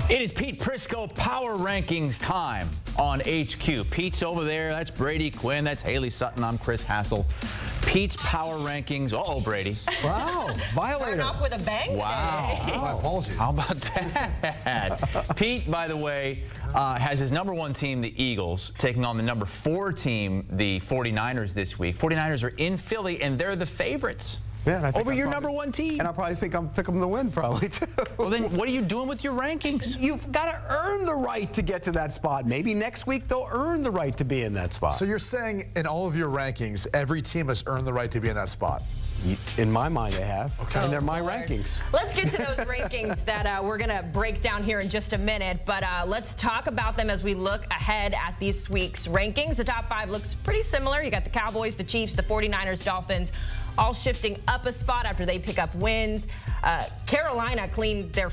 It is Pete Prisco Power Rankings time on HQ. Pete's over there. That's Brady Quinn. That's Haley Sutton. I'm Chris Hassel. Pete's Power Rankings. Uh-oh, Brady. Wow. Violator. Starting off with a bang. Wow. My apologies. How about that? Pete, by the way, has his #1 team, the Eagles, taking on the #4 team, the 49ers, this week. 49ers are in Philly, and they're the favorites. Yeah, and I think over your probably, #1 team. And I probably think I'm picking them to win, probably, too. Well, then what are you doing with your rankings? You've got to earn the right to get to that spot. Maybe next week they'll earn the right to be in that spot. So you're saying in all of your rankings, every team has earned the right to be in that spot? In my mind, they have. Okay. And they're my rankings. Let's get to those rankings that we're going to break down here in just a minute. But let's talk about them as we look ahead at this week's rankings. The top 5 looks pretty similar. You got the Cowboys, the Chiefs, the 49ers, Dolphins, all shifting up a spot after they pick up wins. Carolina cleaned their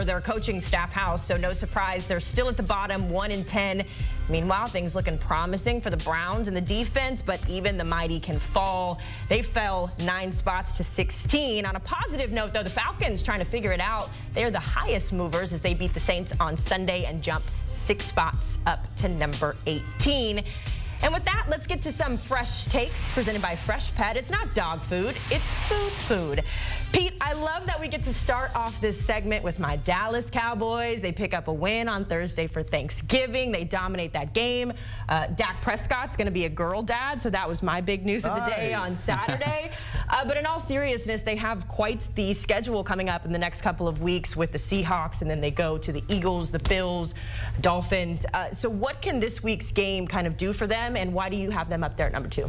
their coaching staff house, so no surprise. They're still at the bottom, 1-10. Meanwhile, things looking promising for the Browns and the defense, but even the mighty can fall. They fell 9 spots to 16. On a positive note, though, the Falcons trying to figure it out. They're the highest movers as they beat the Saints on Sunday and jump 6 spots up to #18. And with that, let's get to some fresh takes presented by Fresh Pet. It's not dog food, it's food. Pete, I love that we get to start off this segment with my Dallas Cowboys. They pick up a win on Thursday for Thanksgiving. They dominate that game. Dak Prescott's going to be a girl dad, so that was my big news of the day on Saturday. But in all seriousness, they have quite the schedule coming up in the next couple of weeks with the Seahawks, and then they go to the Eagles, the Bills, Dolphins. So what can this week's game kind of do for them, and why do you have them up there at #2?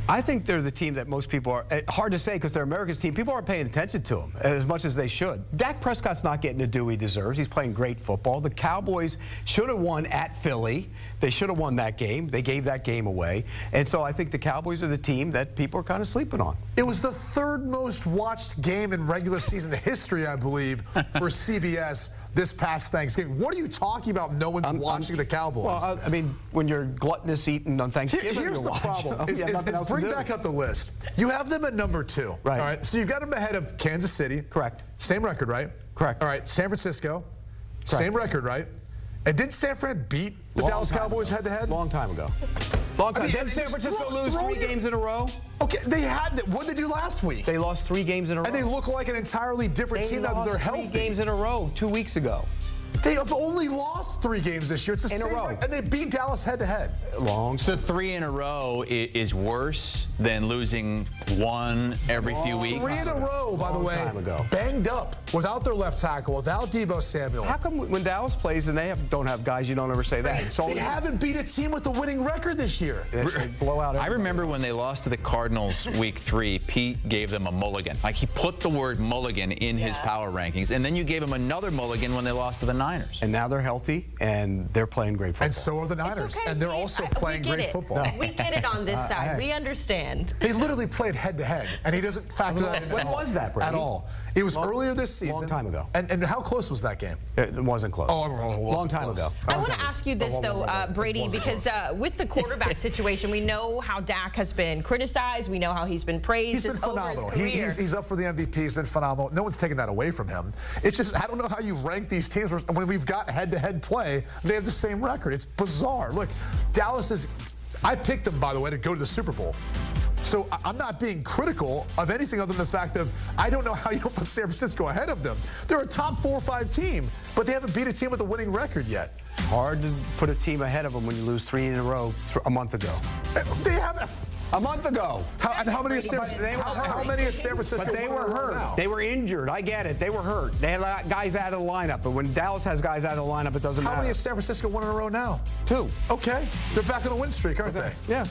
I think they're the team that most people are, hard to say because they're America's team, people aren't paying attention to them as much as they should. Dak Prescott's not getting the due he deserves. He's playing great football. The Cowboys should have won at Philly. They should have won that game. They gave that game away. And so I think the Cowboys are the team that people are kind of sleeping on. It was the 3rd most watched game in regular season history, I believe, for CBS this past Thanksgiving. What are you talking about? No one's watching the Cowboys. Well, I mean, when you're gluttonous eating on Thanksgiving, here's the problem. Bring back up the list. You have them at #2. Right. All right. So you've got them ahead of Kansas City. Correct. Same record, right? Correct. All right. San Francisco. Correct. Same record, right? And did San Fran beat the Dallas Cowboys head-to-head? Long time ago. Long time. I mean, Didn't San Francisco lose 3 games in a row? Okay, they had. What did they do last week? They lost 3 games in a row. And they look like an entirely different team now that they're healthy. They lost 3 games in a row 2 weeks ago. They have only lost 3 games this year. It's the in same a row. And they beat Dallas head-to-head. So 3 in a row is worse than losing 1 every few weeks? 3 in a row, by the way, banged up, without their left tackle, without Deebo Samuel. How come when Dallas plays and they don't have guys, you don't ever say that? They haven't beat a team with a winning record this year. They blow out. I remember when they lost to the Cardinals week 3, Pete gave them a mulligan. Like, he put the word mulligan in his power rankings, and then you gave him another mulligan when they lost to the Niners. And now they're healthy, and they're playing great football. And so are the Niners. Okay, and they're also playing great football. We get it on this side. We understand. They literally played head-to-head, and he doesn't factor that in When was that, Brady? at all. It was earlier this season. Long time ago. And how close was that game? It wasn't close. Oh, it wasn't long time close. ago. I want to ask you this, though, Brady, because with the quarterback situation, we know how Dak has been criticized. We know how he's been praised. He's been phenomenal. Over his career. He's up for the MVP. He's been phenomenal. No one's taking that away from him. It's just, I don't know how you rank these teams when we've got head-to-head play. They have the same record. It's bizarre. Look, Dallas is... I picked them, by the way, to go to the Super Bowl. So I'm not being critical of anything other than the fact of I don't know how you don't put San Francisco ahead of them. They're a top 4 or 5 team, but they haven't beat a team with a winning record yet. Hard to put a team ahead of them when you lose 3 in a row a month ago. They haven't. A month ago. How many is San Francisco? But they were hurt. They were injured. I get it. They were hurt. They had guys out of the lineup. But when Dallas has guys out of the lineup, it doesn't matter. How many has San Francisco won in a row now? 2. Okay. They're back on a win streak, aren't they? Yeah.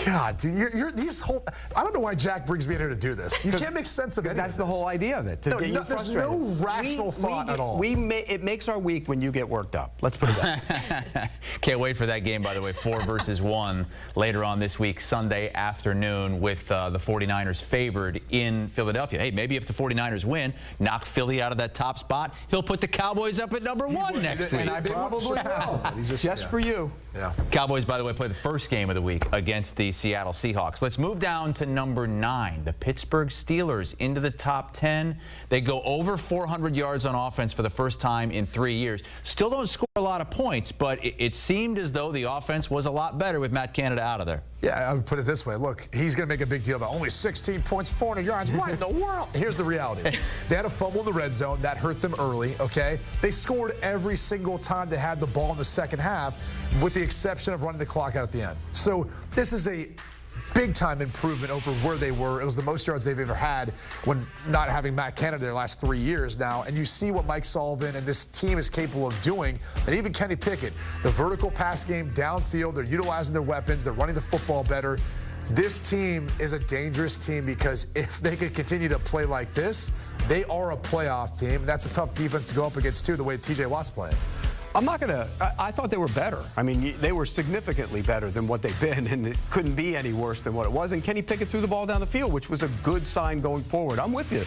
God, dude, I don't know why Jack brings me in here to do this. You can't make sense of anything. That's the whole idea of it. There's no rational thought at all. It makes our week when you get worked up. Let's put it that way. Can't wait for that game, by the way, 4 versus 1 later on this week, Sunday afternoon, with the 49ers favored in Philadelphia. Hey, maybe if the 49ers win, knock Philly out of that top spot, he'll put the Cowboys up at #1 next week. And I probably will. Just for you. Yeah. Cowboys, by the way, play the first game of the week against the the Seattle Seahawks. Let's move down to number 9, the Pittsburgh Steelers, into the top 10. They go over 400 yards on offense for the first time in 3 years. Still don't score a lot of points, but it seemed as though the offense was a lot better with Matt Canada out of there. Yeah, I would put it this way. Look, he's going to make a big deal about only 16 points, 400 yards. What in the world? Here's the reality. They had a fumble in the red zone. That hurt them early, okay? They scored every single time they had the ball in the second half, with the exception of running the clock out at the end. So this is a big-time improvement over where they were. It was the most yards they've ever had when not having Matt Canada their last 3 years now. And you see what Mike Sullivan and this team is capable of doing. And even Kenny Pickett, the vertical pass game downfield, they're utilizing their weapons. They're running the football better. This team is a dangerous team because if they could continue to play like this, they are a playoff team. And that's a tough defense to go up against, too, the way T.J. Watt's playing. I'm not going to – I thought they were better. I mean, they were significantly better than what they've been, and it couldn't be any worse than what it was. And Kenny Pickett threw the ball down the field, which was a good sign going forward. I'm with you.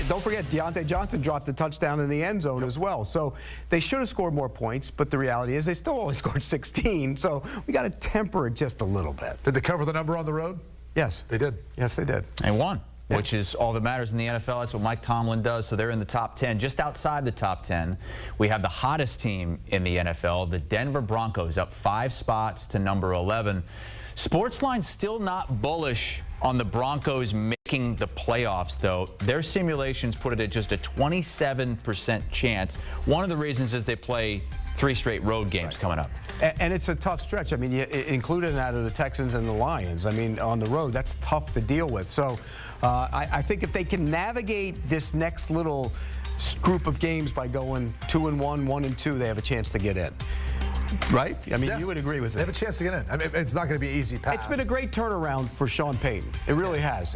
Don't forget, Deontay Johnson dropped the touchdown in the end zone as well. So they should have scored more points, but the reality is they still only scored 16. So we got to temper it just a little bit. Did they cover the number on the road? Yes. They did. Yes, they did. And won. Yeah. Which is all that matters in the NFL. That's what Mike Tomlin does. So they're in the top 10. Just outside the top 10, we have the hottest team in the NFL, the Denver Broncos, up 5 spots to number 11. Sportsline still not bullish on the Broncos making the playoffs, though. Their simulations put it at just a 27% chance. One of the reasons is they play 3 straight road games coming up. And it's a tough stretch. I mean, you included that of the Texans and the Lions. I mean, on the road, that's tough to deal with. So I think if they can navigate this next little group of games by going 2-1, 1-2, they have a chance to get in. Right? I mean, you would agree with it. They have a chance to get in. I mean, it's not going to be an easy path. It's been a great turnaround for Sean Payton. It really has.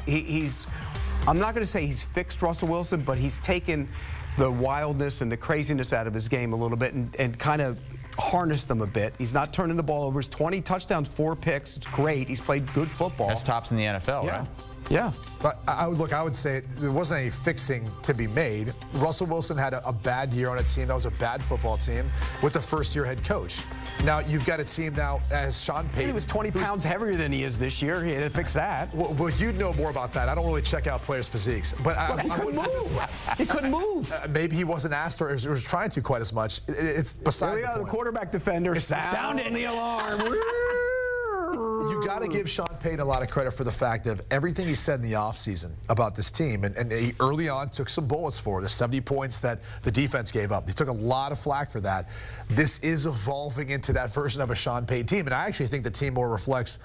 I'm not going to say he's fixed Russell Wilson, but he's taken the wildness and the craziness out of his game a little bit and kind of harnessed them a bit. He's not turning the ball over. He's 20 touchdowns, 4 picks. It's great. He's played good football. That's tops in the NFL, yeah. right? Yeah. But I would say there wasn't any fixing to be made. Russell Wilson had a bad year on a team that was a bad football team with a first-year head coach. Now, you've got a team now as Sean Payton. He was 20 pounds heavier than he is this year. He had to fix that. Well, you'd know more about that. I don't really check out players' physiques. But he couldn't move. He couldn't move. Maybe he wasn't asked or was trying to quite as much. It's beside the point. The quarterback defender sounding the alarm. You got to give Sean Payton a lot of credit for the fact of everything he said in the offseason about this team. And he early on took some bullets for it, the 70 points that the defense gave up. He took a lot of flack for that. This is evolving into that version of a Sean Payton team. And I actually think the team more reflects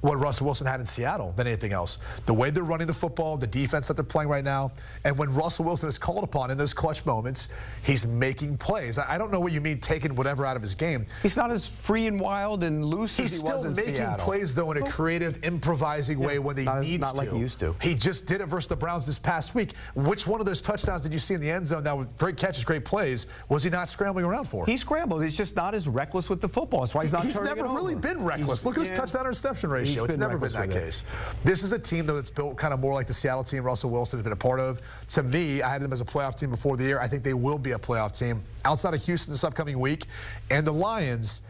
what Russell Wilson had in Seattle than anything else. The way they're running the football, the defense that they're playing right now, and when Russell Wilson is called upon in those clutch moments, he's making plays. I don't know what you mean taking whatever out of his game. He's not as free and wild and loose as he was in Seattle. He's still making plays, though, in a creative, improvising way when he needs to. Not like he used to. He just did it versus the Browns this past week. Which one of those touchdowns did you see in the end zone that were great catches, great plays, was he not scrambling around for? He scrambled. He's just not as reckless with the football. That's why he's not turning it over. He's never really been reckless. Look at his touchdown-interception ratio. It's never been that case. This is a team, though, that's built kind of more like the Seattle team Russell Wilson has been a part of. To me, I had them as a playoff team before the year. I think they will be a playoff team outside of Houston this upcoming week. And the Lions,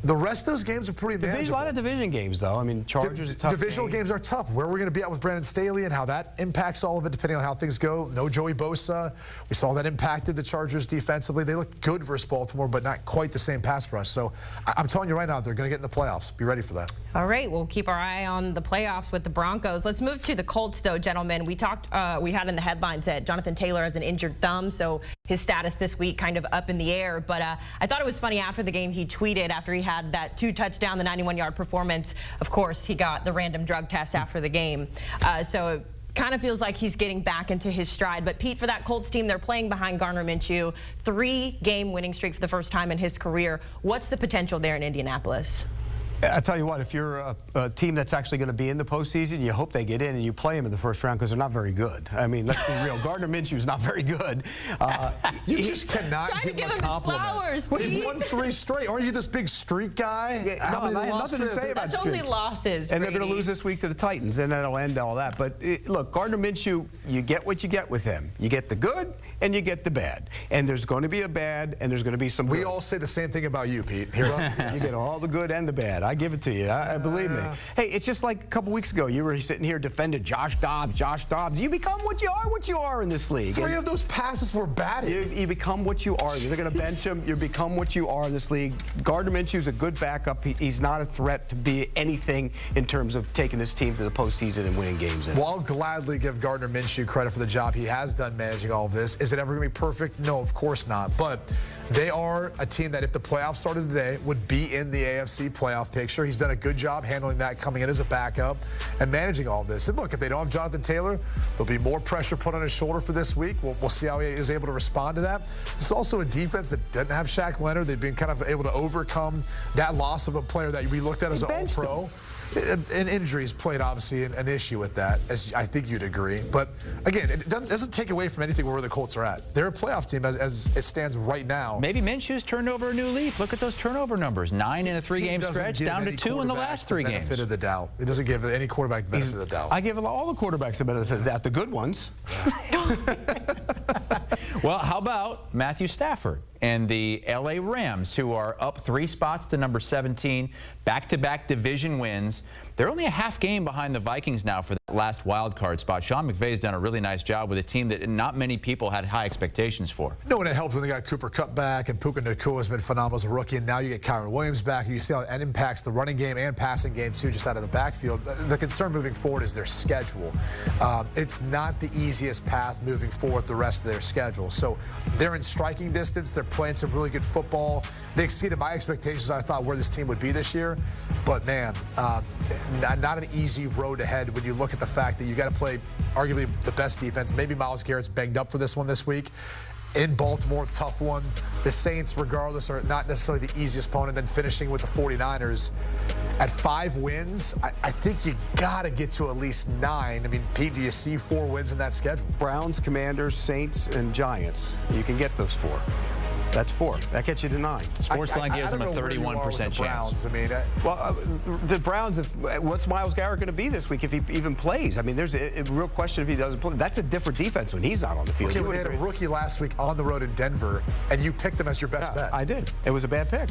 the rest of those games are pretty manageable. A lot of division games, though. I mean, Chargers is a tough Divisional games are tough. Where we're going to be at with Brandon Staley and how that impacts all of it, depending on how things go. No Joey Bosa. We saw that impacted the Chargers defensively. They looked good versus Baltimore, but not quite the same pass rush. So I'm telling you right now, they're going to get in the playoffs. Be ready for that. All right, we'll keep our eye on the playoffs with the Broncos. Let's move to the Colts, though, gentlemen. We had in the headlines that Jonathan Taylor has an injured thumb, so his status this week kind of up in the air. But I thought it was funny after the game he tweeted after he had that 2 touchdown, the 91-yard performance. Of course, he got the random drug test after the game. So it kind of feels like he's getting back into his stride. But, Pete, for that Colts team, they're playing behind Gardner Minshew. 3-game winning streak for the first time in his career. What's the potential there in Indianapolis? I tell you what, if you're a team that's actually going to be in the postseason, you hope they get in and you play them in the first round because they're not very good. I mean, let's be real. Gardner Minshew's not very good. You just cannot give him a compliment. He's won 3 straight. Aren't you this big streak guy? Yeah, I have nothing to say about That's only losses, and they're going to lose this week to the Titans, and that'll end all that. But look, Gardner Minshew, you get what you get with him. You get the good and you get the bad. And there's going to be a bad and there's going to be some good. We all say the same thing about you, Pete. You get all the good and the bad. I give it to you. Believe me. Hey, it's just like a couple weeks ago, you were sitting here defending Josh Dobbs. Josh Dobbs. You become what you are in this league. Three of those passes were batted. You become what you are. You're going to bench him. You become what you are in this league. Gardner Minshew's a good backup. He's not a threat to be anything in terms of taking this team to the postseason and winning games. Well, I'll gladly give Gardner Minshew credit for the job he has done managing all of this. Is it ever going to be perfect? No, of course not. But they are a team that if the playoffs started today would be in the AFC playoff picture. He's done a good job handling that coming in as a backup and managing all of this. And look, if they don't have Jonathan Taylor, there'll be more pressure put on his shoulder for this week. We'll see how he is able to respond to that. It's also a defense that doesn't have Shaq Leonard. They've been kind of able to overcome that loss of a player that we looked at as an all-pro. And injuries played, obviously, an issue with that, as I think you'd agree. But, again, it doesn't take away from anything where the Colts are at. They're a playoff team as it stands right now. Maybe Minshew's turned over a new leaf. Look at those turnover numbers. 9 in a 3-game stretch, down to 2 in the last 3 games. Benefit of the doubt. It doesn't give any quarterback the benefit of the doubt. I give all the quarterbacks the benefit of the doubt, the good ones. Well, how about Matthew Stafford and the L.A. Rams, who are up 3 spots to number 17, back-to-back division wins. They're only a half game behind the Vikings now for that last wild card spot. Sean McVay's done a really nice job with a team that not many people had high expectations for. No, and it helps when they got Cooper Kupp back, and Puka Nacua has been phenomenal as a rookie, and now you get Kyron Williams back, and you see how that impacts the running game and passing game, too, just out of the backfield. The concern moving forward is their schedule. It's not the easiest path moving forward the rest of their schedule. So they're in striking distance. They're playing some really good football. They exceeded my expectations, I thought, where this team would be this year. But, man, not an easy road ahead when you look at the fact that you got to play arguably the best defense. Maybe Myles Garrett's banged up for this one this week. In Baltimore, tough one. The Saints, regardless, are not necessarily the easiest opponent. Then finishing with the 49ers. At 5 wins, I think you got to get to at least 9. I mean, Pete, do you see 4 wins in that schedule? Browns, Commanders, Saints, and Giants. You can get those 4. That's 4. That gets you to 9. Sportsline gives them a 31% chance. I mean, the Browns, what's Myles Garrett going to be this week if he even plays? I mean, there's a real question if he doesn't play. That's a different defense when he's not on the field. Okay, we had a rookie last week on the road in Denver, and you picked him as your best bet. I did. It was a bad pick.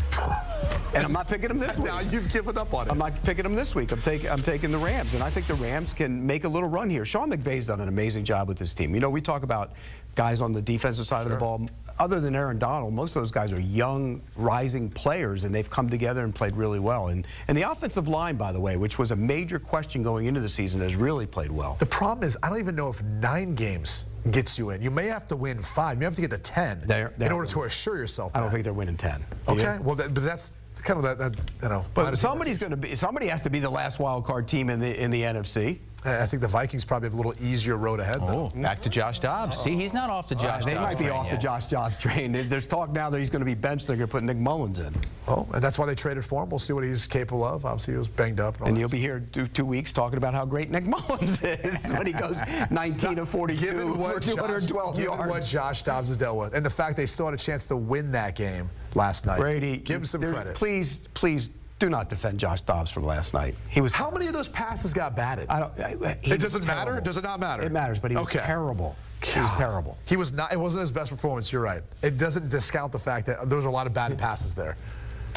And I'm not picking him this week. Now you've given up on it. I'm not picking him this week. I'm taking the Rams, and I think the Rams can make a little run here. Sean McVay's done an amazing job with this team. You know, we talk about guys on the defensive side of the ball. Other than Aaron Donald, most of those guys are young, rising players, and they've come together and played really well. And the offensive line, by the way, which was a major question going into the season, has really played well. The problem is, I don't even know if 9 games gets you in. You may have to win 5. You have to get to 10 in order to assure yourself that. I don't think they're winning 10. Okay, well, but that's kind of that you know. But somebody has to be the last wild card team in the NFC. I think the Vikings probably have a little easier road ahead, though. Back to Josh Dobbs. See, he's not off the Josh Dobbs train. They might be off yet. the Josh Dobbs train. There's talk now that he's going to be benched. They're going to put Nick Mullins in. Oh, and that's why they traded for him. We'll see what he's capable of. Obviously, he was banged up. And you'll be here 2 weeks talking about how great Nick Mullins is when he goes 19 of 42 for 212 yards. Given what Josh Dobbs has dealt with, and the fact they still had a chance to win that game last night. Brady, give him some credit. Please do not defend Josh Dobbs from last night. How many of those passes got batted? It doesn't matter? Does it not matter? It matters, but he was terrible. He was terrible. He was not. It wasn't his best performance. You're right. It doesn't discount the fact that there was a lot of bad passes there.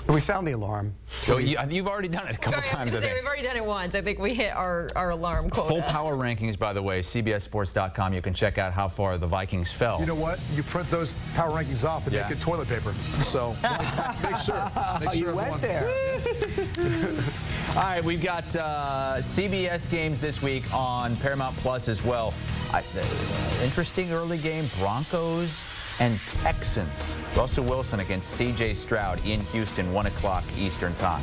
We sound the alarm. Oh, you've already done it a couple times, I think. We've already done it once. I think we hit our alarm quota. Full power rankings, by the way, CBSSports.com. You can check out how far the Vikings fell. You know what? You print those power rankings off and make it toilet paper. So make sure. You went there. All right, we've got CBS games this week on Paramount Plus as well. Interesting early game, Broncos and Texans. Russell Wilson against C.J. Stroud in Houston, 1 o'clock Eastern Time.